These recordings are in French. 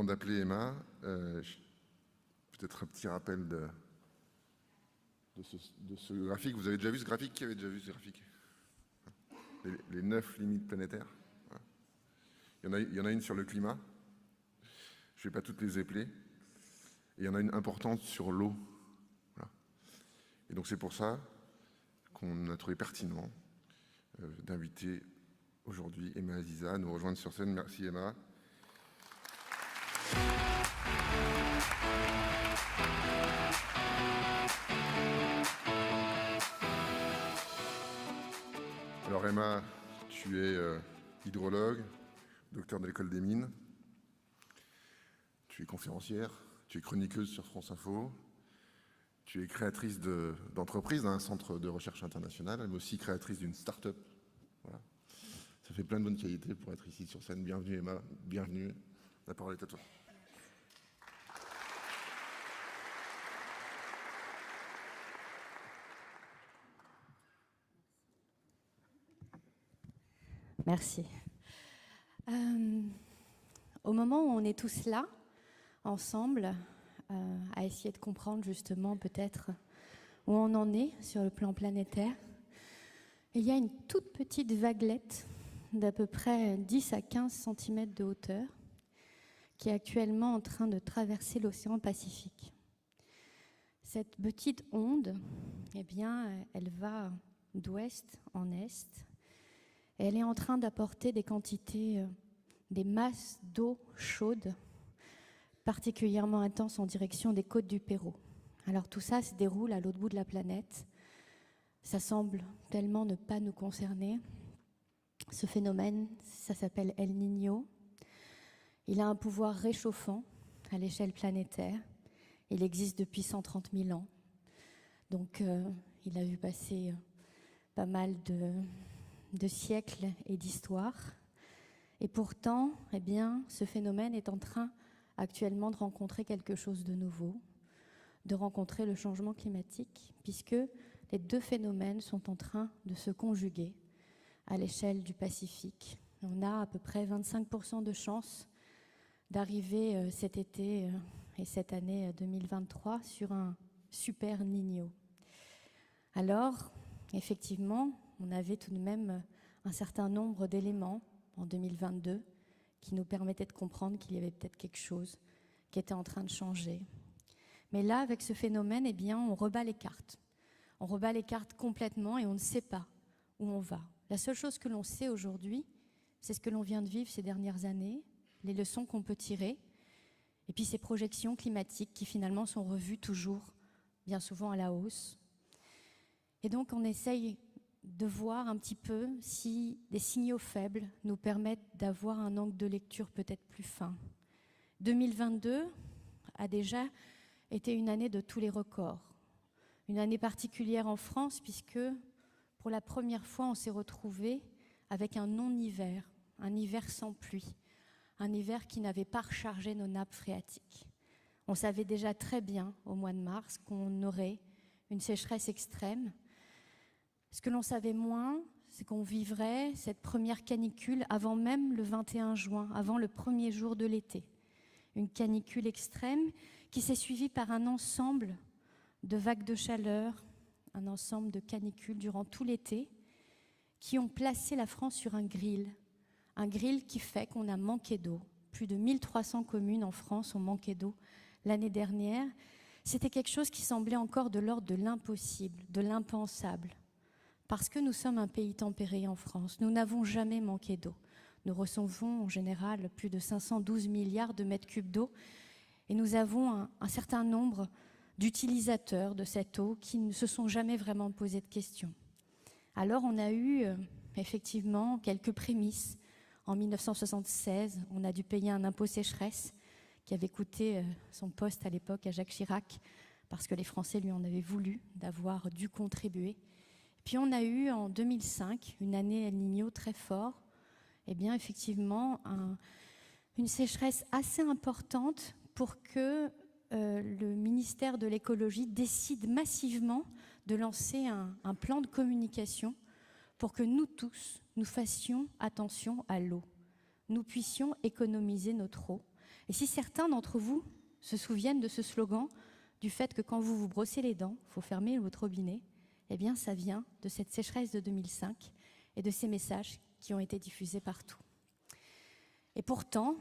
avant d'appeler Emma, peut-être un petit rappel de ce graphique. Vous avez déjà vu ce graphique? Qui avait déjà vu ce graphique? Les 9 limites planétaires. Il y en a une sur le climat. Je ne vais pas toutes les épeler. Et il y en a une importante sur l'eau. Voilà. Et donc c'est pour ça qu'on a trouvé pertinent d'inviter aujourd'hui Emma Aziza à nous rejoindre sur scène. Merci Emma. Alors Emma, tu es hydrologue, docteur de l'école des mines, tu es conférencière, tu es chroniqueuse sur France Info, tu es créatrice d'entreprise d'un centre de recherche international, mais aussi créatrice d'une start-up. Voilà. Ça fait plein de bonnes qualités pour être ici sur scène. Bienvenue Emma, bienvenue. La parole est à toi. Merci. Au moment où on est tous là, ensemble, à essayer de comprendre justement peut-être où on en est sur le plan planétaire, il y a une toute petite vaguelette d'à peu près 10 à 15 cm de hauteur qui est actuellement en train de traverser l'océan Pacifique. Cette petite onde, eh bien, elle va d'ouest en est. Et elle est en train d'apporter des quantités, des masses d'eau chaude, particulièrement intenses en direction des côtes du Pérou. Alors tout ça se déroule à l'autre bout de la planète. Ça semble tellement ne pas nous concerner. Ce phénomène, ça s'appelle El Niño. Il a un pouvoir réchauffant à l'échelle planétaire. Il existe depuis 130 000 ans. Donc il a vu passer pas mal de siècles et d'histoires. Et pourtant, eh bien, ce phénomène est en train actuellement de rencontrer quelque chose de nouveau, de rencontrer le changement climatique, puisque les deux phénomènes sont en train de se conjuguer à l'échelle du Pacifique. On a à peu près 25% de chances d'arriver cet été et cette année 2023 sur un super Niño. Alors, effectivement, on avait tout de même un certain nombre d'éléments en 2022 qui nous permettaient de comprendre qu'il y avait peut-être quelque chose qui était en train de changer. Mais là, avec ce phénomène, eh bien, on rebat les cartes. On rebat les cartes complètement et on ne sait pas où on va. La seule chose que l'on sait aujourd'hui, c'est ce que l'on vient de vivre ces dernières années, les leçons qu'on peut tirer, et puis ces projections climatiques qui finalement sont revues toujours, bien souvent à la hausse. Et donc on essaye de voir un petit peu si des signaux faibles nous permettent d'avoir un angle de lecture peut-être plus fin. 2022 a déjà été une année de tous les records. Une année particulière en France puisque pour la première fois on s'est retrouvé avec un non-hiver, un hiver sans pluie, un hiver qui n'avait pas rechargé nos nappes phréatiques. On savait déjà très bien au mois de mars qu'on aurait une sécheresse extrême. Ce que l'on savait moins, c'est qu'on vivrait cette première canicule avant même le 21 juin, avant le premier jour de l'été. Une canicule extrême qui s'est suivie par un ensemble de vagues de chaleur, un ensemble de canicules durant tout l'été, qui ont placé la France sur un grill qui fait qu'on a manqué d'eau. Plus de 1300 communes en France ont manqué d'eau l'année dernière. C'était quelque chose qui semblait encore de l'ordre de l'impossible, de l'impensable. Parce que nous sommes un pays tempéré en France, nous n'avons jamais manqué d'eau. Nous recevons en général plus de 512 milliards de mètres cubes d'eau et nous avons un certain nombre d'utilisateurs de cette eau qui ne se sont jamais vraiment posé de questions. Alors on a eu effectivement quelques prémices. En 1976, on a dû payer un impôt sécheresse qui avait coûté son poste à l'époque à Jacques Chirac parce que les Français lui en avaient voulu d'avoir dû contribuer. Puis on a eu en 2005, une année El Niño très fort, eh bien effectivement une sécheresse assez importante pour que le ministère de l'écologie décide massivement de lancer un plan de communication pour que nous tous, nous fassions attention à l'eau. Nous puissions économiser notre eau Et si certains d'entre vous se souviennent de ce slogan, du fait que quand vous vous brossez les dents, il faut fermer votre robinet, eh bien ça vient de cette sécheresse de 2005 et de ces messages qui ont été diffusés partout. Et pourtant,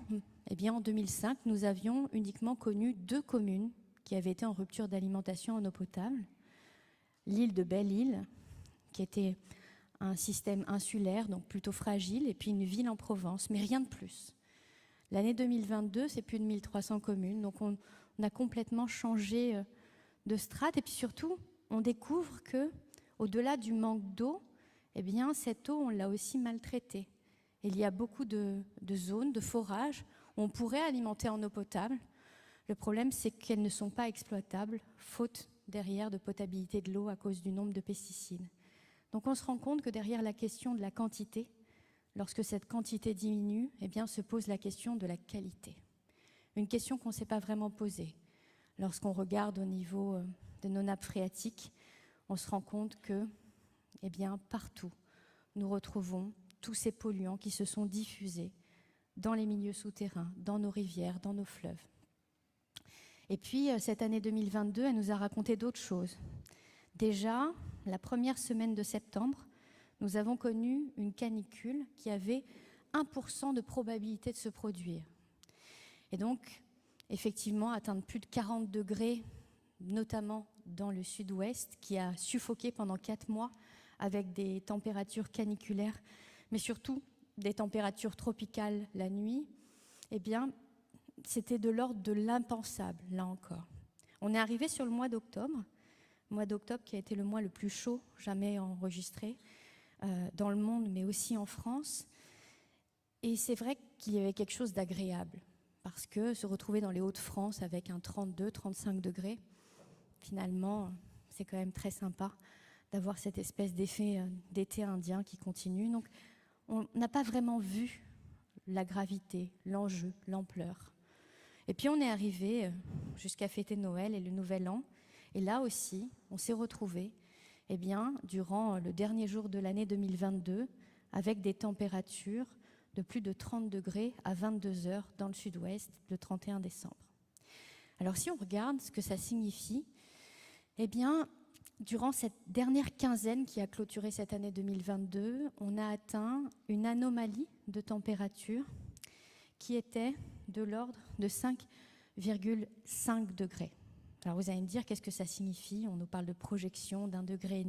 eh bien, en 2005, nous avions uniquement connu 2 communes qui avaient été en rupture d'alimentation en eau potable. L'île de Belle-Île, qui était un système insulaire, donc plutôt fragile, et puis une ville en Provence, mais rien de plus. L'année 2022, c'est plus de 1300 communes, donc on a complètement changé de strate. Et puis surtout, on découvre que, au-delà du manque d'eau, eh bien, cette eau, on l'a aussi maltraitée. Il y a beaucoup de zones, de forages, où on pourrait alimenter en eau potable. Le problème, c'est qu'elles ne sont pas exploitables, faute derrière de potabilité de l'eau à cause du nombre de pesticides. Donc on se rend compte que derrière la question de la quantité, lorsque cette quantité diminue, eh bien, se pose la question de la qualité. Une question qu'on ne s'est pas vraiment posée. Lorsqu'on regarde au niveau de nos nappes phréatiques, on se rend compte que, eh bien, partout, nous retrouvons tous ces polluants qui se sont diffusés dans les milieux souterrains, dans nos rivières, dans nos fleuves. Et puis, cette année 2022, elle nous a raconté d'autres choses. Déjà, la première semaine de septembre, nous avons connu une canicule qui avait 1% de probabilité de se produire. Et donc, effectivement, atteindre plus de 40 degrés, notamment dans le sud-ouest, qui a suffoqué pendant 4 mois avec des températures caniculaires, mais surtout des températures tropicales la nuit, eh bien, c'était de l'ordre de l'impensable, là encore. On est arrivé sur le mois d'octobre qui a été le mois le plus chaud jamais enregistré dans le monde, mais aussi en France. Et c'est vrai qu'il y avait quelque chose d'agréable, parce que se retrouver dans les Hauts-de-France avec un 32-35 degrés, finalement, c'est quand même très sympa d'avoir cette espèce d'effet d'été indien qui continue. Donc, on n'a pas vraiment vu la gravité, l'enjeu, l'ampleur. Et puis, on est arrivé jusqu'à fêter Noël et le Nouvel An. Et là aussi, on s'est retrouvés, eh bien, durant le dernier jour de l'année 2022, avec des températures de plus de 30 degrés à 22 heures dans le sud-ouest le 31 décembre. Alors, si on regarde ce que ça signifie, eh bien, durant cette dernière quinzaine qui a clôturé cette année 2022, on a atteint une anomalie de température qui était de l'ordre de 5,5 degrés. Alors vous allez me dire, qu'est-ce que ça signifie? On nous parle de projection d'1,5 degré.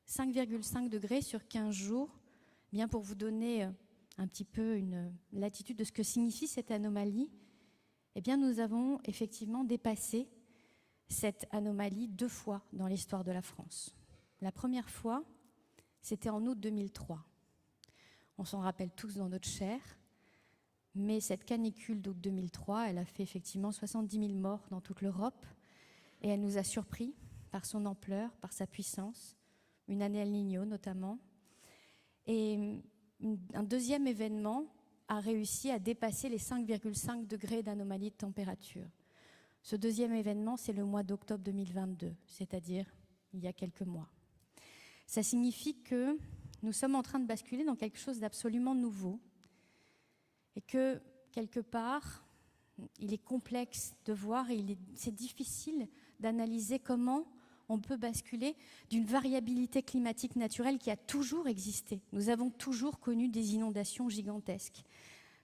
5,5 degrés sur 15 jours. Bien, pour vous donner un petit peu une latitude de ce que signifie cette anomalie, eh bien, nous avons effectivement dépassé cette anomalie 2 fois dans l'histoire de la France. La première fois, c'était en août 2003. On s'en rappelle tous dans notre chair, mais cette canicule d'août 2003, elle a fait effectivement 70 000 morts dans toute l'Europe, et elle nous a surpris par son ampleur, par sa puissance, une année El Niño notamment. Et un deuxième événement a réussi à dépasser les 5,5 degrés d'anomalie de température. Ce deuxième événement, c'est le mois d'octobre 2022, c'est-à-dire il y a quelques mois. Ça signifie que nous sommes en train de basculer dans quelque chose d'absolument nouveau et que, quelque part, il est complexe de voir et c'est difficile d'analyser comment on peut basculer d'une variabilité climatique naturelle qui a toujours existé. Nous avons toujours connu des inondations gigantesques,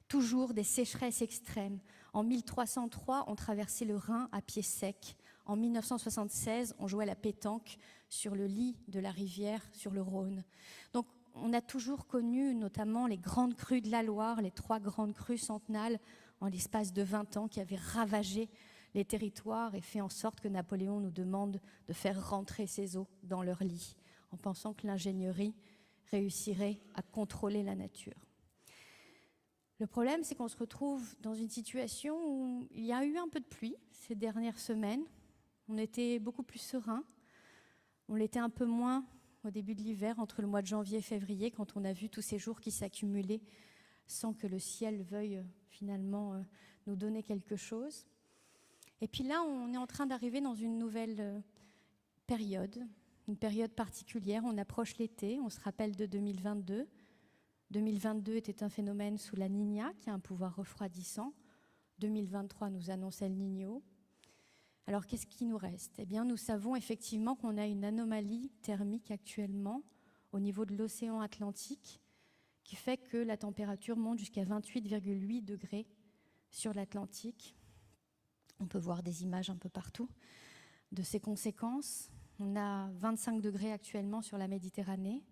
toujours des sécheresses extrêmes. En 1303, on traversait le Rhin à pied sec. En 1976, on jouait à la pétanque sur le lit de la rivière, sur le Rhône. Donc, on a toujours connu notamment les grandes crues de la Loire, les 3 grandes crues centennales en l'espace de 20 ans qui avaient ravagé les territoires et fait en sorte que Napoléon nous demande de faire rentrer ces eaux dans leur lit, en pensant que l'ingénierie réussirait à contrôler la nature. Le problème, c'est qu'on se retrouve dans une situation où il y a eu un peu de pluie ces dernières semaines. On était beaucoup plus serein. On l'était un peu moins au début de l'hiver, entre le mois de janvier et février, quand on a vu tous ces jours qui s'accumulaient sans que le ciel veuille finalement nous donner quelque chose. Et puis là, on est en train d'arriver dans une nouvelle période, une période particulière. On approche l'été, on se rappelle de 2022. 2022 était un phénomène sous la Niña, qui a un pouvoir refroidissant. 2023 nous annonce El Niño. Alors qu'est-ce qui nous reste? Eh bien, nous savons effectivement qu'on a une anomalie thermique actuellement au niveau de l'océan Atlantique qui fait que la température monte jusqu'à 28,8 degrés sur l'Atlantique. On peut voir des images un peu partout de ces conséquences. On a 25 degrés actuellement sur la Méditerranée.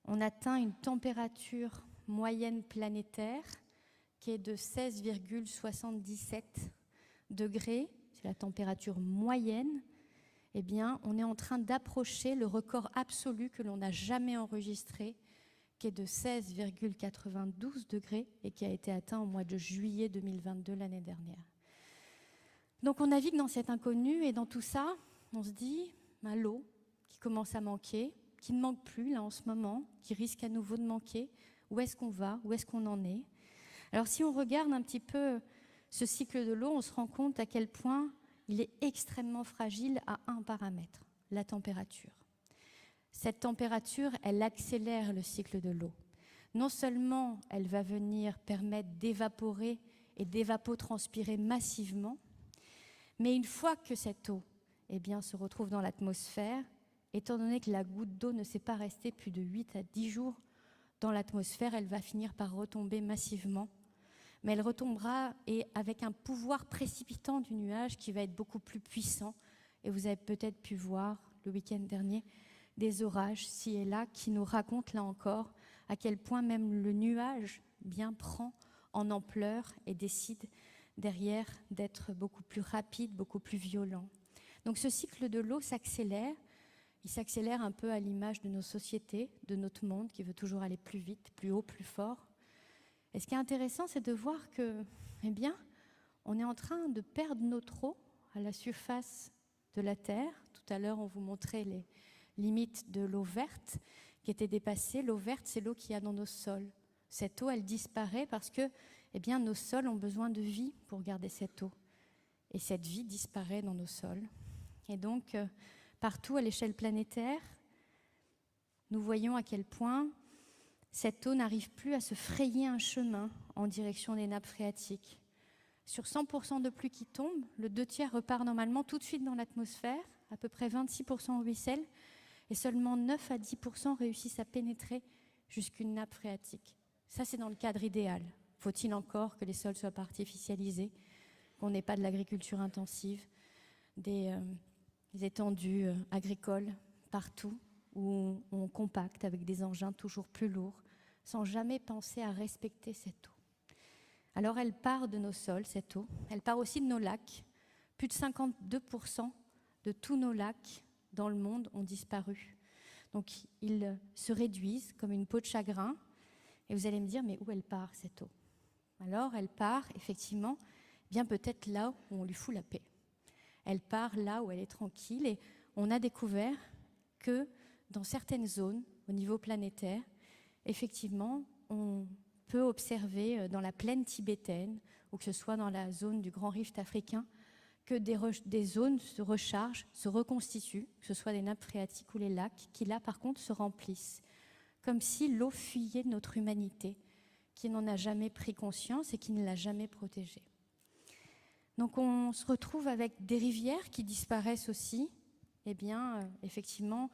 On atteint une température moyenne planétaire qui est de 16,77 degrés. C'est la température moyenne. Eh bien, on est en train d'approcher le record absolu que l'on n'a jamais enregistré, qui est de 16,92 degrés et qui a été atteint au mois de juillet 2022, l'année dernière. Donc on navigue dans cet inconnu et dans tout ça, on se dit, l'eau qui commence à manquer, qui ne manque plus là en ce moment, qui risque à nouveau de manquer, où est-ce qu'on va, où est-ce qu'on en est? Alors si on regarde un petit peu ce cycle de l'eau, on se rend compte à quel point il est extrêmement fragile à un paramètre, la température. Cette température, elle accélère le cycle de l'eau. Non seulement elle va venir permettre d'évaporer et d'évapotranspirer massivement, mais une fois que cette eau se retrouve dans l'atmosphère, étant donné que la goutte d'eau ne s'est pas restée plus de 8 à 10 jours dans l'atmosphère, elle va finir par retomber massivement. Mais elle retombera et avec un pouvoir précipitant du nuage qui va être beaucoup plus puissant. Et vous avez peut-être pu voir le week-end dernier des orages ci et là qui nous racontent là encore à quel point même le nuage prend en ampleur et décide derrière d'être beaucoup plus rapide, beaucoup plus violent. Donc ce cycle de l'eau s'accélère. Il s'accélère un peu à l'image de nos sociétés, de notre monde qui veut toujours aller plus vite, plus haut, plus fort. Et ce qui est intéressant, c'est de voir que, on est en train de perdre notre eau à la surface de la Terre. Tout à l'heure, on vous montrait les limites de l'eau verte qui étaient dépassées. L'eau verte, c'est l'eau qu'il y a dans nos sols. Cette eau, elle disparaît parce que, nos sols ont besoin de vie pour garder cette eau. Et cette vie disparaît dans nos sols. Et donc, partout à l'échelle planétaire, nous voyons à quel point cette eau n'arrive plus à se frayer un chemin en direction des nappes phréatiques. Sur 100% de pluie qui tombe, le 2/3 repart normalement tout de suite dans l'atmosphère, à peu près 26% ruisselle, et seulement 9 à 10% réussissent à pénétrer jusqu'une nappe phréatique. Ça, c'est dans le cadre idéal. Faut-il encore que les sols soient pas artificialisés, qu'on n'ait pas de l'agriculture intensive, des étendues agricoles partout, où on compacte avec des engins toujours plus lourds, sans jamais penser à respecter cette eau. Alors elle part de nos sols, cette eau. Elle part aussi de nos lacs. Plus de 52% de tous nos lacs dans le monde ont disparu. Donc ils se réduisent comme une peau de chagrin. Et vous allez me dire, mais où elle part cette eau? Alors elle part effectivement, peut-être là où on lui fout la paix. Elle part là où elle est tranquille et on a découvert que dans certaines zones, au niveau planétaire, effectivement, on peut observer dans la plaine tibétaine, ou que ce soit dans la zone du Grand Rift africain, que des zones se rechargent, se reconstituent, que ce soit des nappes phréatiques ou les lacs, qui là, par contre, se remplissent, comme si l'eau fuyait de notre humanité, qui n'en a jamais pris conscience et qui ne l'a jamais protégée. Donc on se retrouve avec des rivières qui disparaissent aussi. Effectivement,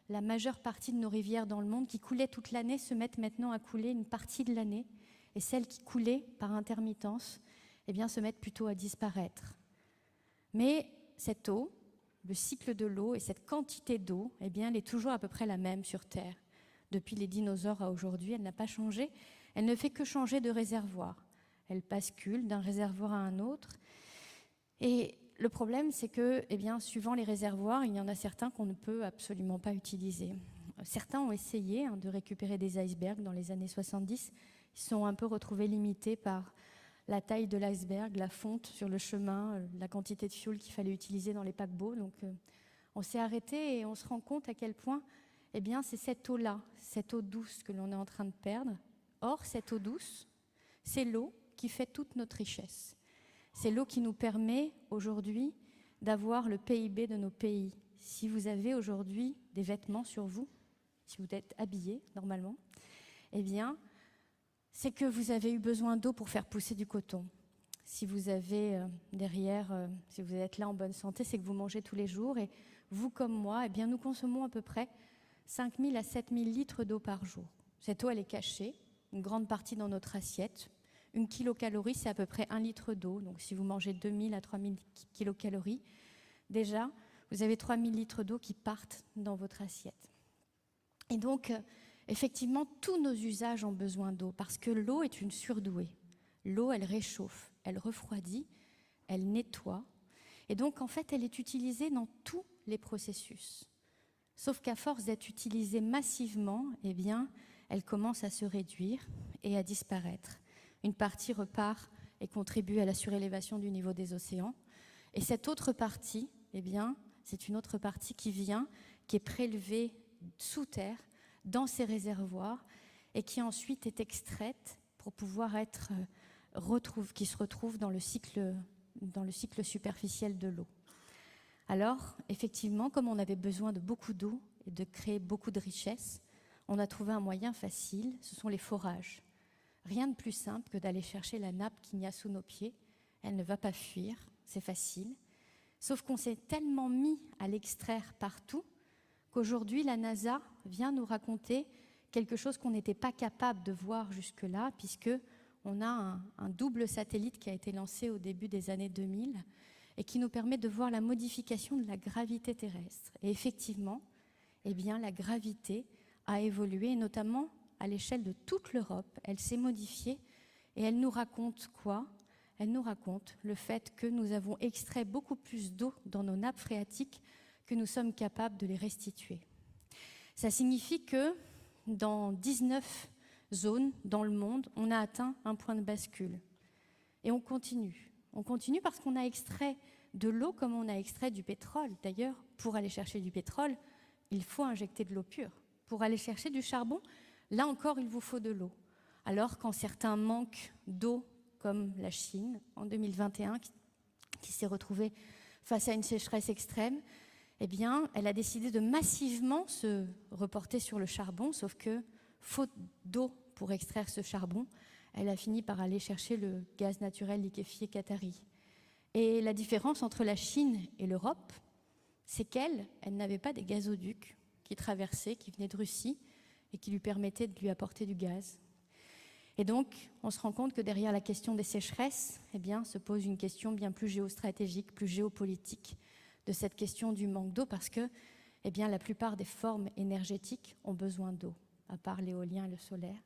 la majeure partie de nos rivières dans le monde qui coulaient toute l'année se mettent maintenant à couler une partie de l'année. Et celles qui coulaient par intermittence, se mettent plutôt à disparaître. Mais cette eau, le cycle de l'eau et cette quantité d'eau, elle est toujours à peu près la même sur Terre. Depuis les dinosaures à aujourd'hui, elle n'a pas changé. Elle ne fait que changer de réservoir. Elle bascule d'un réservoir à un autre. Et le problème, c'est que, suivant les réservoirs, il y en a certains qu'on ne peut absolument pas utiliser. Certains ont essayé de récupérer des icebergs dans les années 70. Ils se sont un peu retrouvés limités par la taille de l'iceberg, la fonte sur le chemin, la quantité de fioul qu'il fallait utiliser dans les paquebots. Donc, on s'est arrêté et on se rend compte à quel point, c'est cette eau-là, cette eau douce que l'on est en train de perdre. Or, cette eau douce, c'est l'eau qui fait toute notre richesse. C'est l'eau qui nous permet aujourd'hui d'avoir le PIB de nos pays. Si vous avez aujourd'hui des vêtements sur vous, si vous êtes habillé normalement, c'est que vous avez eu besoin d'eau pour faire pousser du coton. si vous avez si vous êtes là en bonne santé, c'est que vous mangez tous les jours. Et vous comme moi, eh bien, nous consommons à peu près 5 000 à 7 000 litres d'eau par jour. Cette eau, elle est cachée, une grande partie dans notre assiette. Une kilocalorie, c'est à peu près 1 litre d'eau. Donc si vous mangez 2 000 à 3 000 kilocalories, déjà, vous avez 3 000 litres d'eau qui partent dans votre assiette. Et donc, effectivement, tous nos usages ont besoin d'eau parce que l'eau est une surdouée. L'eau, elle réchauffe, elle refroidit, elle nettoie. Et donc, en fait, elle est utilisée dans tous les processus. Sauf qu'à force d'être utilisée massivement, eh bien, elle commence à se réduire et à disparaître. Une partie repart et contribue à la surélévation du niveau des océans. Et cette autre partie, eh bien, c'est une autre partie qui est prélevée sous terre, dans ces réservoirs, et qui ensuite est extraite pour pouvoir être qui se retrouve dans le cycle superficiel de l'eau. Alors, effectivement, comme on avait besoin de beaucoup d'eau et de créer beaucoup de richesses, on a trouvé un moyen facile, ce sont les forages. Rien de plus simple que d'aller chercher la nappe qu'il y a sous nos pieds. Elle ne va pas fuir, c'est facile. Sauf qu'on s'est tellement mis à l'extraire partout qu'aujourd'hui, la NASA vient nous raconter quelque chose qu'on n'était pas capable de voir jusque-là, puisqu'on a un double satellite qui a été lancé au début des années 2000 et qui nous permet de voir la modification de la gravité terrestre. Et effectivement, eh bien, la gravité a évolué, notamment à l'échelle de toute l'Europe. Elle s'est modifiée et elle nous raconte quoi ? Elle nous raconte le fait que nous avons extrait beaucoup plus d'eau dans nos nappes phréatiques que nous sommes capables de les restituer. Ça signifie que dans 19 zones dans le monde, on a atteint un point de bascule. Et on continue. On continue parce qu'on a extrait de l'eau comme on a extrait du pétrole. D'ailleurs, pour aller chercher du pétrole, il faut injecter de l'eau pure. Pour aller chercher du charbon, là encore, il vous faut de l'eau. Alors, quand certains manquent d'eau, comme la Chine, en 2021, qui s'est retrouvée face à une sécheresse extrême, eh bien, elle a décidé de massivement se reporter sur le charbon, sauf que, faute d'eau pour extraire ce charbon, elle a fini par aller chercher le gaz naturel liquéfié qatari. Et la différence entre la Chine et l'Europe, c'est qu'elle n'avait pas des gazoducs qui traversaient, qui venaient de Russie, et qui lui permettaient de lui apporter du gaz. Et donc, on se rend compte que derrière la question des sécheresses, eh bien, se pose une question bien plus géostratégique, plus géopolitique, de cette question du manque d'eau, parce que eh bien, la plupart des formes énergétiques ont besoin d'eau, à part l'éolien et le solaire.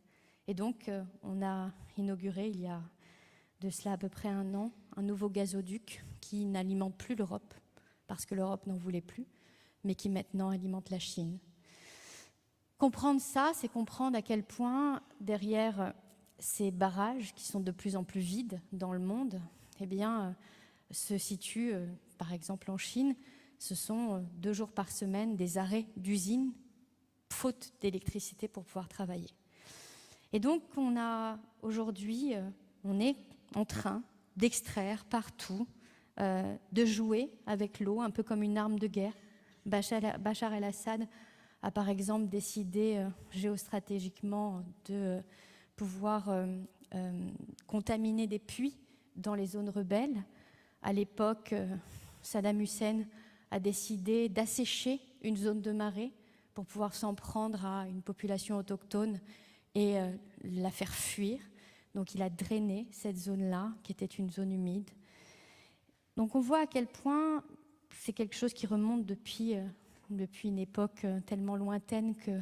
Et donc, on a inauguré, il y a de cela à peu près 1 an, un nouveau gazoduc qui n'alimente plus l'Europe, parce que l'Europe n'en voulait plus, mais qui maintenant alimente la Chine. Comprendre ça, c'est comprendre à quel point, derrière ces barrages qui sont de plus en plus vides dans le monde, eh bien, se situent, par exemple en Chine, ce sont 2 jours par semaine des arrêts d'usines, faute d'électricité pour pouvoir travailler. Et donc, aujourd'hui, on est en train d'extraire partout, de jouer avec l'eau, un peu comme une arme de guerre. Bachar el-Assad a par exemple décidé géostratégiquement de pouvoir contaminer des puits dans les zones rebelles. À l'époque, Saddam Hussein a décidé d'assécher une zone de marée pour pouvoir s'en prendre à une population autochtone et la faire fuir. Donc il a drainé cette zone-là, qui était une zone humide. Donc on voit à quel point c'est quelque chose qui remonte depuis une époque tellement lointaine que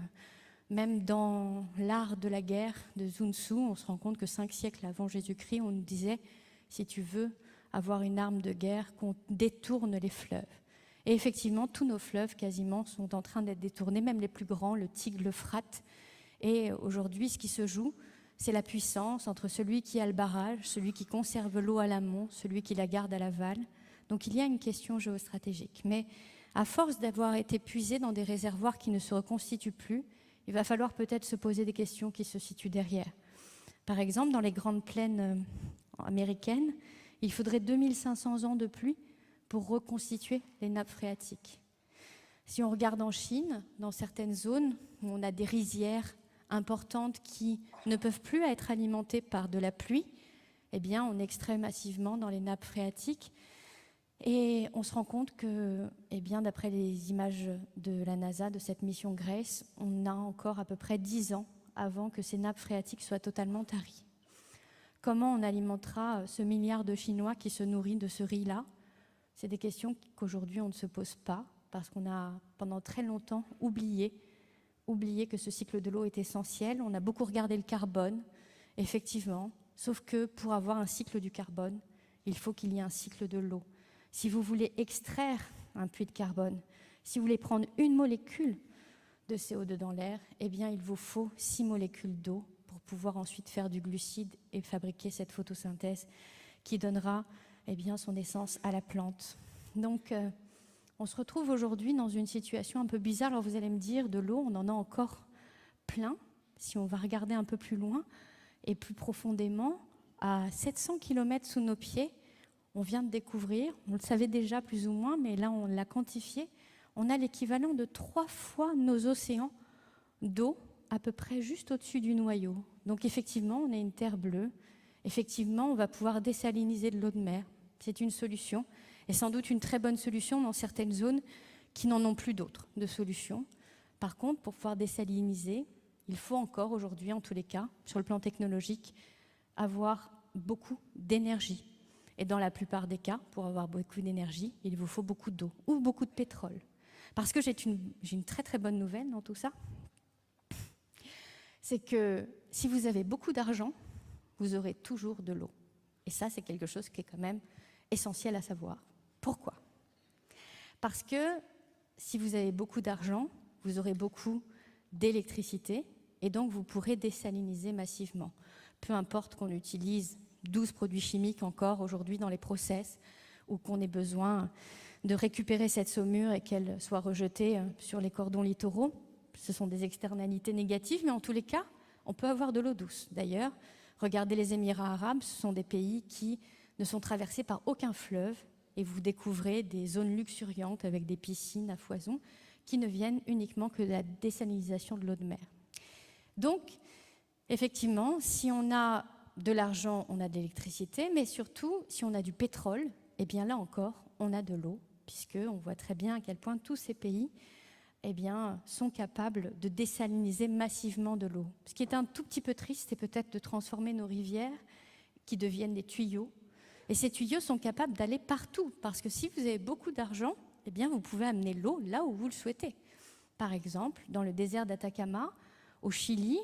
même dans l'art de la guerre de Sun Tzu, on se rend compte que 5 siècles avant Jésus-Christ, on nous disait, si tu veux avoir une arme de guerre, qu'on détourne les fleuves. Et effectivement, tous nos fleuves quasiment sont en train d'être détournés, même les plus grands, le Tigre, l'Euphrate. Et aujourd'hui, ce qui se joue, c'est la puissance entre celui qui a le barrage, celui qui conserve l'eau à l'amont, celui qui la garde à l'aval. Donc il y a une question géostratégique. Mais à force d'avoir été puisé dans des réservoirs qui ne se reconstituent plus, il va falloir peut-être se poser des questions qui se situent derrière. Par exemple, dans les grandes plaines américaines, il faudrait 2500 ans de pluie pour reconstituer les nappes phréatiques. Si on regarde en Chine, dans certaines zones où on a des rizières importantes qui ne peuvent plus être alimentées par de la pluie, eh bien, on extrait massivement dans les nappes phréatiques. Et on se rend compte que, eh bien, d'après les images de la NASA, de cette mission GRACE, on a encore à peu près 10 ans avant que ces nappes phréatiques soient totalement taries. Comment on alimentera ce milliard de Chinois qui se nourrit de ce riz-là? C'est des questions qu'aujourd'hui on ne se pose pas, parce qu'on a pendant très longtemps oublié que ce cycle de l'eau est essentiel. On a beaucoup regardé le carbone, effectivement, sauf que pour avoir un cycle du carbone, il faut qu'il y ait un cycle de l'eau. Si vous voulez extraire un puits de carbone, si vous voulez prendre une molécule de CO2 dans l'air, eh bien, il vous faut 6 molécules d'eau pour pouvoir ensuite faire du glucide et fabriquer cette photosynthèse qui donnera, eh bien, son essence à la plante. Donc, on se retrouve aujourd'hui dans une situation un peu bizarre. Alors, vous allez me dire, de l'eau, on en a encore plein. Si on va regarder un peu plus loin et plus profondément, à 700 km sous nos pieds, on vient de découvrir, on le savait déjà plus ou moins, mais là on l'a quantifié, on a l'équivalent de 3 fois nos océans d'eau à peu près juste au-dessus du noyau. Donc effectivement, on a une terre bleue, effectivement, on va pouvoir désaliniser de l'eau de mer. C'est une solution, et sans doute une très bonne solution dans certaines zones qui n'en ont plus d'autres de solutions. Par contre, pour pouvoir désaliniser, il faut encore aujourd'hui, en tous les cas, sur le plan technologique, avoir beaucoup d'énergie. Et dans la plupart des cas, pour avoir beaucoup d'énergie, il vous faut beaucoup d'eau ou beaucoup de pétrole. Parce que j'ai une très très bonne nouvelle dans tout ça, c'est que si vous avez beaucoup d'argent, vous aurez toujours de l'eau. Et ça, c'est quelque chose qui est quand même essentiel à savoir. Pourquoi? Parce que si vous avez beaucoup d'argent, vous aurez beaucoup d'électricité et donc vous pourrez désaliniser massivement. Peu importe qu'on utilise 12 produits chimiques encore aujourd'hui dans les process ou qu'on ait besoin de récupérer cette saumure et qu'elle soit rejetée sur les cordons littoraux. Ce sont des externalités négatives, mais en tous les cas, on peut avoir de l'eau douce. D'ailleurs, regardez les Émirats arabes, ce sont des pays qui ne sont traversés par aucun fleuve et vous découvrez des zones luxuriantes avec des piscines à foison qui ne viennent uniquement que de la désalinisation de l'eau de mer. Donc, effectivement, si on a de l'argent, on a de l'électricité, mais surtout, si on a du pétrole, eh bien là encore, on a de l'eau, puisqu'on voit très bien à quel point tous ces pays eh bien, sont capables de désaliniser massivement de l'eau. Ce qui est un tout petit peu triste, c'est peut-être de transformer nos rivières qui deviennent des tuyaux. Et ces tuyaux sont capables d'aller partout, parce que si vous avez beaucoup d'argent, eh bien, vous pouvez amener l'eau là où vous le souhaitez. Par exemple, dans le désert d'Atacama, au Chili,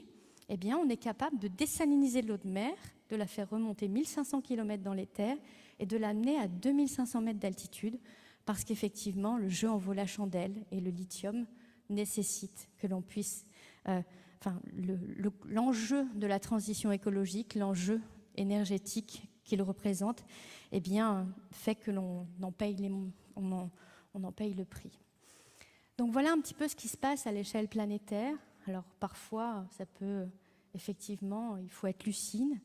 eh bien, on est capable de désaliniser l'eau de mer, de la faire remonter 1500 km dans les terres et de l'amener à 2500 mètres d'altitude, parce qu'effectivement, le jeu en vaut la chandelle et le lithium nécessite que l'on puisse... l'enjeu de la transition écologique, l'enjeu énergétique qu'il représente, eh bien, fait que l'on en paye le prix. Donc voilà un petit peu ce qui se passe à l'échelle planétaire. Alors parfois, ça peut, effectivement, il faut être lucide,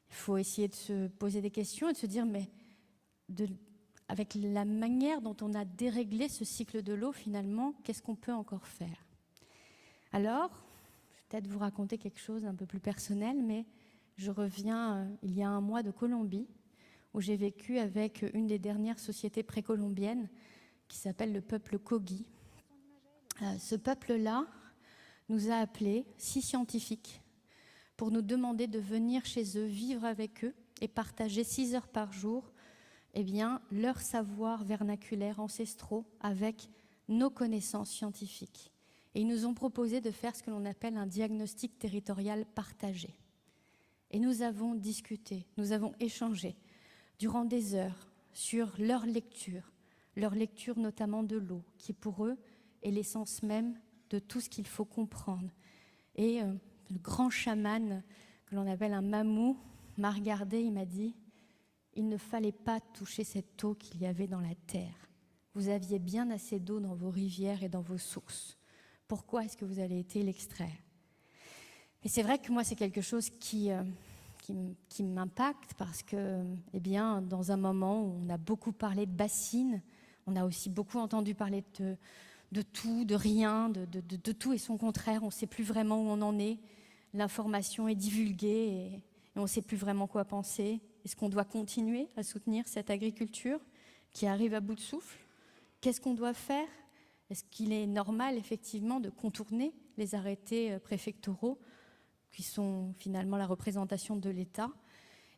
il faut essayer de se poser des questions et de se dire, mais avec la manière dont on a déréglé ce cycle de l'eau, finalement, qu'est-ce qu'on peut encore faire? Alors, je vais peut-être vous raconter quelque chose d'un peu plus personnel, mais je reviens il y a un mois de Colombie, où j'ai vécu avec une des dernières sociétés précolombiennes qui s'appelle le peuple Kogi. Ce peuple-là nous a appelés, 6 scientifiques, pour nous demander de venir chez eux, vivre avec eux et partager 6 heures par jour eh bien, leurs savoirs vernaculaires ancestraux avec nos connaissances scientifiques. Et ils nous ont proposé de faire ce que l'on appelle un diagnostic territorial partagé. Et nous avons discuté, nous avons échangé durant des heures sur leur lecture notamment de l'eau, qui pour eux est l'essence même de tout ce qu'il faut comprendre. Et le grand chaman, que l'on appelle un mamou, m'a regardé, il m'a dit « Il ne fallait pas toucher cette eau qu'il y avait dans la terre. Vous aviez bien assez d'eau dans vos rivières et dans vos sources. Pourquoi est-ce que vous avez été l'extraire ?» Et c'est vrai que moi, c'est quelque chose qui m'impacte parce que, eh bien, dans un moment où on a beaucoup parlé de bassines, on a aussi beaucoup entendu parler de tout, de rien, de tout et son contraire. On ne sait plus vraiment où on en est. L'information est divulguée et on ne sait plus vraiment quoi penser. Est-ce qu'on doit continuer à soutenir cette agriculture qui arrive à bout de souffle? Qu'est-ce qu'on doit faire? Est-ce qu'il est normal, effectivement, de contourner les arrêtés préfectoraux, qui sont finalement la représentation de l'État,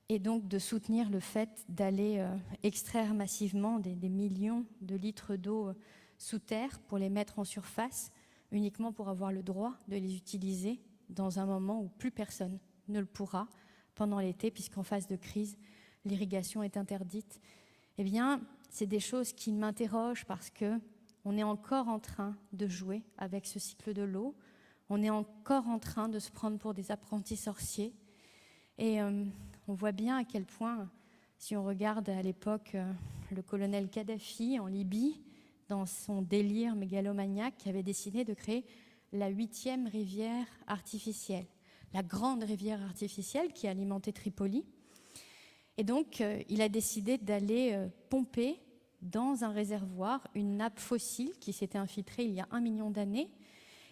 et donc de soutenir le fait d'aller extraire massivement des millions de litres d'eau sous terre pour les mettre en surface, uniquement pour avoir le droit de les utiliser dans un moment où plus personne ne le pourra pendant l'été, puisqu'en phase de crise, l'irrigation est interdite. Eh bien, c'est des choses qui m'interrogent parce qu'on est encore en train de jouer avec ce cycle de l'eau, on est encore en train de se prendre pour des apprentis sorciers, et on voit bien à quel point, si on regarde à l'époque le colonel Kadhafi en Libye, dans son délire mégalomaniaque, qui avait décidé de créer la 8e rivière artificielle, la grande rivière artificielle qui alimentait Tripoli. Et donc, il a décidé d'aller pomper dans un réservoir une nappe fossile qui s'était infiltrée il y a 1 million d'années.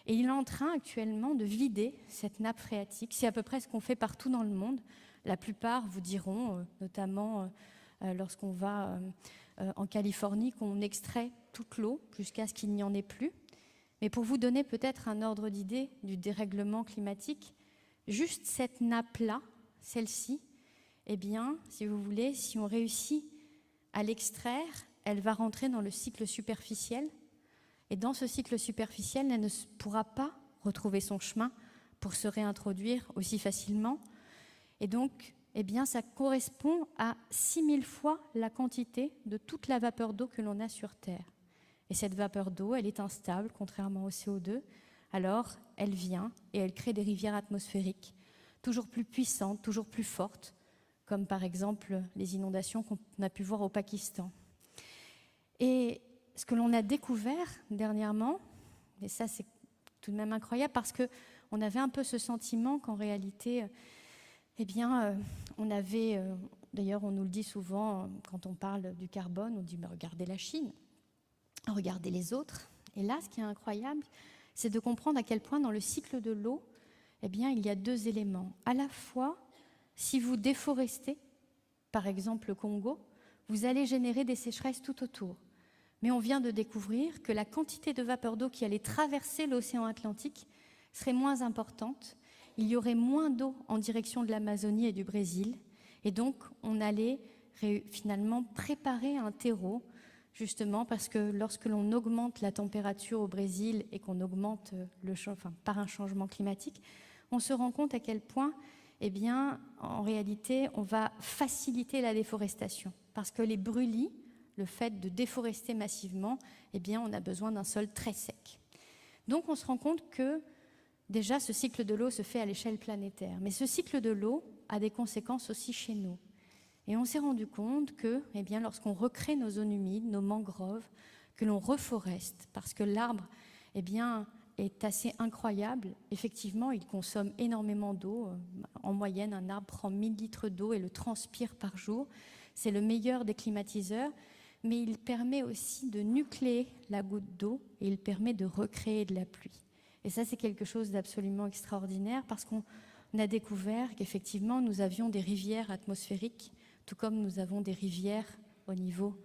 Et il est en train actuellement de vider cette nappe phréatique. C'est à peu près ce qu'on fait partout dans le monde. La plupart vous diront, notamment lorsqu'on va en Californie, qu'on extrait toute l'eau jusqu'à ce qu'il n'y en ait plus. Mais pour vous donner peut-être un ordre d'idée du dérèglement climatique, juste cette nappe-là, celle-ci, eh bien, si vous voulez, si on réussit à l'extraire, elle va rentrer dans le cycle superficiel. Et dans ce cycle superficiel, elle ne pourra pas retrouver son chemin pour se réintroduire aussi facilement. Et donc, eh bien, ça correspond à 6000 fois la quantité de toute la vapeur d'eau que l'on a sur Terre. Et cette vapeur d'eau, elle est instable, contrairement au CO2. Alors, elle vient et elle crée des rivières atmosphériques, toujours plus puissantes, toujours plus fortes, comme par exemple les inondations qu'on a pu voir au Pakistan. Et ce que l'on a découvert dernièrement, et ça c'est tout de même incroyable, parce qu'on avait un peu ce sentiment qu'en réalité, eh bien, on avait, d'ailleurs on nous le dit souvent quand on parle du carbone, on dit mais regardez la Chine, regardez les autres. Et là, ce qui est incroyable, c'est de comprendre à quel point dans le cycle de l'eau, eh bien, il y a 2 éléments. À la fois, si vous déforestez, par exemple le Congo, vous allez générer des sécheresses tout autour. Mais on vient de découvrir que la quantité de vapeur d'eau qui allait traverser l'océan Atlantique serait moins importante. Il y aurait moins d'eau en direction de l'Amazonie et du Brésil. Et donc, on allait finalement préparer un terreau, justement parce que lorsque l'on augmente la température au Brésil et qu'on augmente par un changement climatique, on se rend compte à quel point, eh bien, en réalité, on va faciliter la déforestation. Parce que les brûlis, le fait de déforester massivement, eh bien, on a besoin d'un sol très sec. Donc, on se rend compte que, déjà, ce cycle de l'eau se fait à l'échelle planétaire. Mais ce cycle de l'eau a des conséquences aussi chez nous. Et on s'est rendu compte que, eh bien, lorsqu'on recrée nos zones humides, nos mangroves, que l'on reforeste, parce que l'arbre, eh bien, est assez incroyable. Effectivement, il consomme énormément d'eau. En moyenne, un arbre prend 1000 litres d'eau et le transpire par jour. C'est le meilleur des climatiseurs, mais il permet aussi de nucléer la goutte d'eau et il permet de recréer de la pluie. Et ça, c'est quelque chose d'absolument extraordinaire parce qu'on a découvert qu'effectivement, nous avions des rivières atmosphériques, tout comme nous avons des rivières au niveau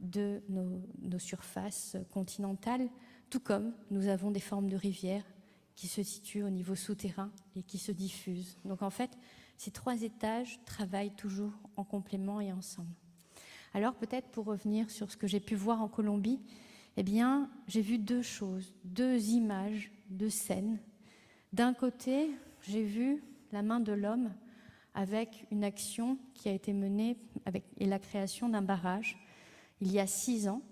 de nos surfaces continentales, tout comme nous avons des formes de rivières qui se situent au niveau souterrain et qui se diffusent. Donc en fait, ces 3 étages travaillent toujours en complément et ensemble. Alors peut-être pour revenir sur ce que j'ai pu voir en Colombie, eh bien, j'ai vu 2 choses, 2 images, 2 scènes. D'un côté, j'ai vu la main de l'homme avec une action qui a été menée et la création d'un barrage il y a 6 ans,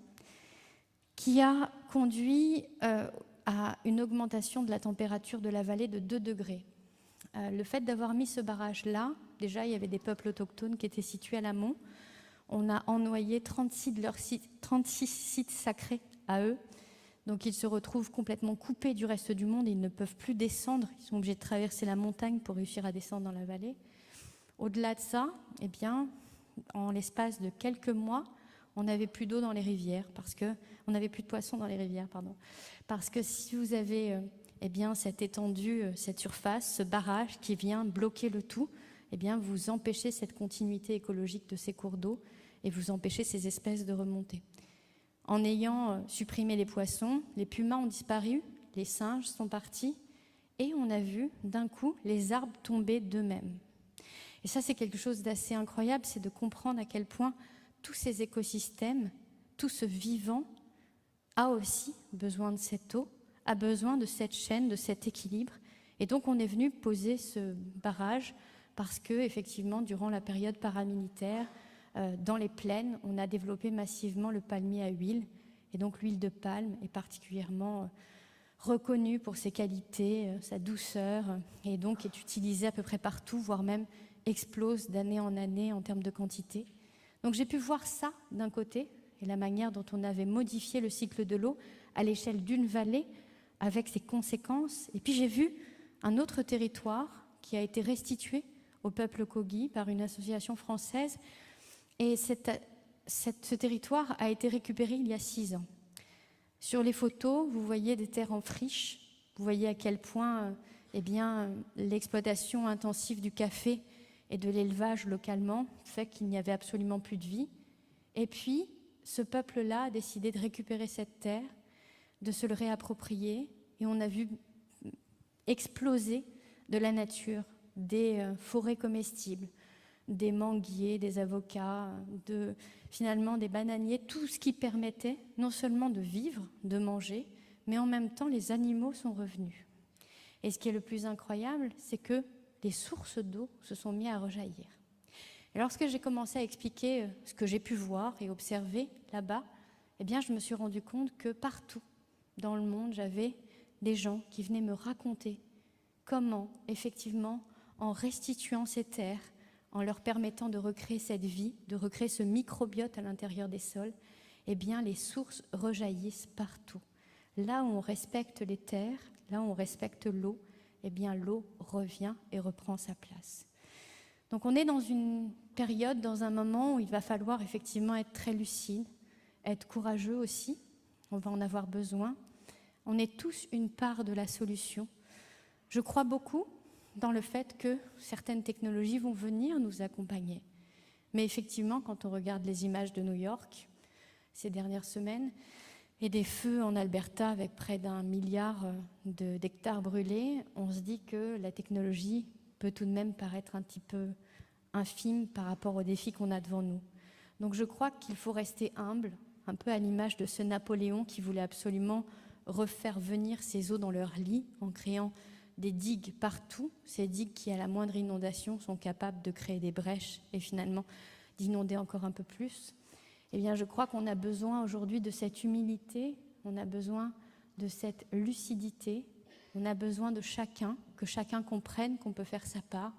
qui a conduit à une augmentation de la température de la vallée de 2 degrés. Le fait d'avoir mis ce barrage-là, déjà il y avait des peuples autochtones qui étaient situés à l'amont. On a ennoyé 36 sites sacrés à eux. Donc ils se retrouvent complètement coupés du reste du monde et ils ne peuvent plus descendre. Ils sont obligés de traverser la montagne pour réussir à descendre dans la vallée. Au-delà de ça, eh bien, en l'espace de quelques mois, on n'avait plus d'eau dans les rivières, on n'avait plus de poissons dans les rivières, pardon. Parce que si vous avez eh bien, cette étendue, cette surface, ce barrage qui vient bloquer le tout, eh bien, vous empêchez cette continuité écologique de ces cours d'eau et vous empêchez ces espèces de remonter. En ayant supprimé les poissons, les pumas ont disparu, les singes sont partis et on a vu d'un coup les arbres tomber d'eux-mêmes. Et ça, c'est quelque chose d'assez incroyable, c'est de comprendre à quel point tous ces écosystèmes, tout ce vivant a aussi besoin de cette eau, a besoin de cette chaîne, de cet équilibre. Et donc, on est venu poser ce barrage parce que, effectivement, durant la période paramilitaire, dans les plaines, on a développé massivement le palmier à huile. Et donc, l'huile de palme est particulièrement reconnue pour ses qualités, sa douceur, et donc est utilisée à peu près partout, voire même explose d'année en année en termes de quantité. Donc, j'ai pu voir ça d'un côté, et la manière dont on avait modifié le cycle de l'eau à l'échelle d'une vallée, avec ses conséquences. Et puis j'ai vu un autre territoire qui a été restitué au peuple Kogi par une association française. Et ce territoire a été récupéré il y a 6 ans. Sur les photos, vous voyez des terres en friche. Vous voyez à quel point l'exploitation intensive du café et de l'élevage localement fait qu'il n'y avait absolument plus de vie. Et puis, ce peuple-là a décidé de récupérer cette terre, de se le réapproprier, et on a vu exploser de la nature des forêts comestibles, des manguiers, des avocats, finalement des bananiers, tout ce qui permettait non seulement de vivre, de manger, mais en même temps les animaux sont revenus. Et ce qui est le plus incroyable, c'est que les sources d'eau se sont mises à rejaillir. Et lorsque j'ai commencé à expliquer ce que j'ai pu voir et observer là-bas, eh bien, je me suis rendu compte que partout dans le monde, j'avais des gens qui venaient me raconter comment, effectivement, en restituant ces terres, en leur permettant de recréer cette vie, de recréer ce microbiote à l'intérieur des sols, eh bien, les sources rejaillissent partout. Là où on respecte les terres, là où on respecte l'eau, eh bien, l'eau revient et reprend sa place. Donc on est dans une période, dans un moment où il va falloir effectivement être très lucide, être courageux aussi, on va en avoir besoin. On est tous une part de la solution. Je crois beaucoup dans le fait que certaines technologies vont venir nous accompagner. Mais effectivement, quand on regarde les images de New York ces dernières semaines, et des feux en Alberta avec près d'1 milliard d'hectares brûlés, on se dit que la technologie peut tout de même paraître un petit peu infime par rapport aux défis qu'on a devant nous. Donc je crois qu'il faut rester humble, un peu à l'image de ce Napoléon qui voulait absolument refaire venir ces eaux dans leur lit en créant des digues partout, ces digues qui, à la moindre inondation, sont capables de créer des brèches et finalement d'inonder encore un peu plus. Eh bien, je crois qu'on a besoin aujourd'hui de cette humilité, on a besoin de cette lucidité, on a besoin de chacun, que chacun comprenne qu'on peut faire sa part.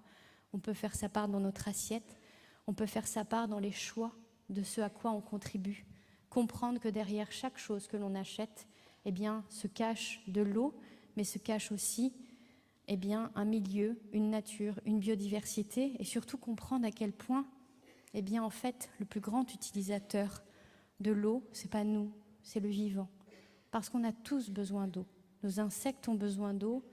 On peut faire sa part dans notre assiette, on peut faire sa part dans les choix de ce à quoi on contribue. Comprendre que derrière chaque chose que l'on achète, eh bien, se cache de l'eau, mais se cache aussi eh bien, un milieu, une nature, une biodiversité, et surtout comprendre à quel point, eh bien, en fait, le plus grand utilisateur de l'eau, ce n'est pas nous, c'est le vivant. Parce qu'on a tous besoin d'eau. Nos insectes ont besoin d'eau,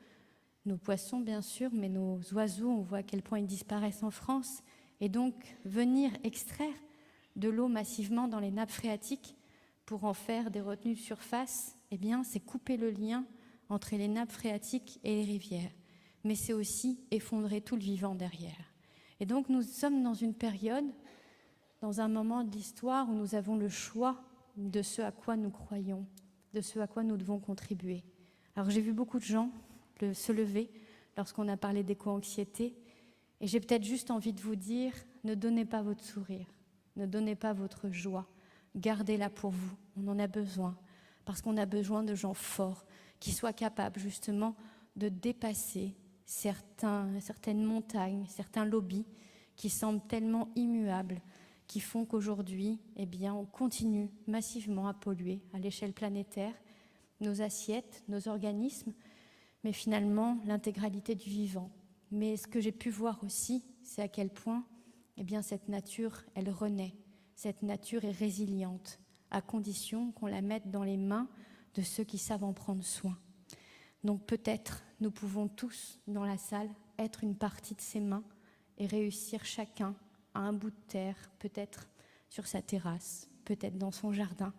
nos poissons, bien sûr, mais nos oiseaux, on voit à quel point ils disparaissent en France. Et donc, venir extraire de l'eau massivement dans les nappes phréatiques pour en faire des retenues de surface, eh bien, c'est couper le lien entre les nappes phréatiques et les rivières. Mais c'est aussi effondrer tout le vivant derrière. Et donc, nous sommes dans une période, dans un moment de l'histoire où nous avons le choix de ce à quoi nous croyons, de ce à quoi nous devons contribuer. Alors, j'ai vu beaucoup de gens se lever lorsqu'on a parlé d'éco-anxiété. Et j'ai peut-être juste envie de vous dire, ne donnez pas votre sourire, ne donnez pas votre joie, gardez-la pour vous, on en a besoin, parce qu'on a besoin de gens forts qui soient capables justement de dépasser certaines montagnes, certains lobbies qui semblent tellement immuables, qui font qu'aujourd'hui, eh bien, on continue massivement à polluer à l'échelle planétaire nos assiettes, nos organismes, mais finalement l'intégralité du vivant. Mais ce que j'ai pu voir aussi, c'est à quel point eh bien, cette nature, elle renaît. Cette nature est résiliente, à condition qu'on la mette dans les mains de ceux qui savent en prendre soin. Donc peut-être nous pouvons tous, dans la salle, être une partie de ces mains et réussir chacun à un bout de terre, peut-être sur sa terrasse, peut-être dans son jardin,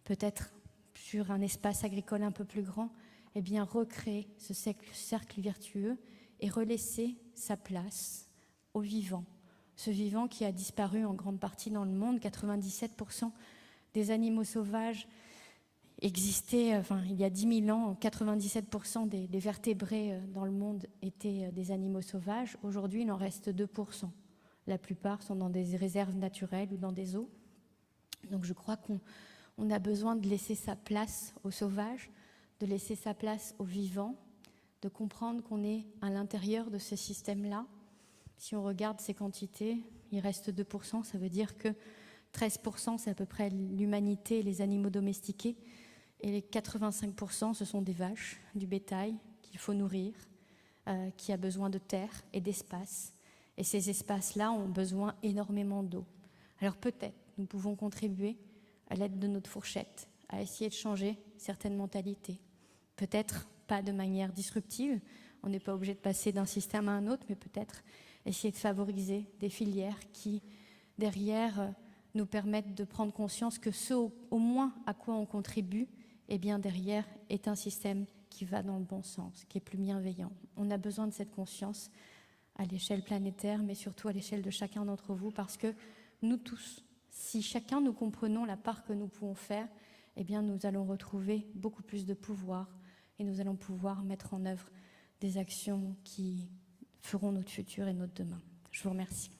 peut-être sur un espace agricole un peu plus grand, eh bien recréer ce cercle vertueux et relaisser sa place au vivant. Ce vivant qui a disparu en grande partie dans le monde. 97% des animaux sauvages existaient, il y a 10 000 ans, 97% des vertébrés dans le monde étaient des animaux sauvages. Aujourd'hui, il en reste 2%. La plupart sont dans des réserves naturelles ou dans des eaux. Donc je crois qu'on a besoin de laisser sa place aux sauvages, de laisser sa place aux vivants, de comprendre qu'on est à l'intérieur de ce système-là. Si on regarde ces quantités, il reste 2%, ça veut dire que 13%, c'est à peu près l'humanité et les animaux domestiqués, et les 85%, ce sont des vaches, du bétail qu'il faut nourrir, qui a besoin de terre et d'espace. Et ces espaces-là ont besoin énormément d'eau. Alors peut-être nous pouvons contribuer à l'aide de notre fourchette à essayer de changer certaines mentalités. Peut-être pas de manière disruptive, on n'est pas obligé de passer d'un système à un autre, mais peut-être essayer de favoriser des filières qui, derrière, nous permettent de prendre conscience que ce au moins à quoi on contribue, eh bien derrière est un système qui va dans le bon sens, qui est plus bienveillant. On a besoin de cette conscience à l'échelle planétaire, mais surtout à l'échelle de chacun d'entre vous, parce que nous tous, si chacun nous comprenons la part que nous pouvons faire, eh bien nous allons retrouver beaucoup plus de pouvoir et nous allons pouvoir mettre en œuvre des actions qui feront notre futur et notre demain. Je vous remercie.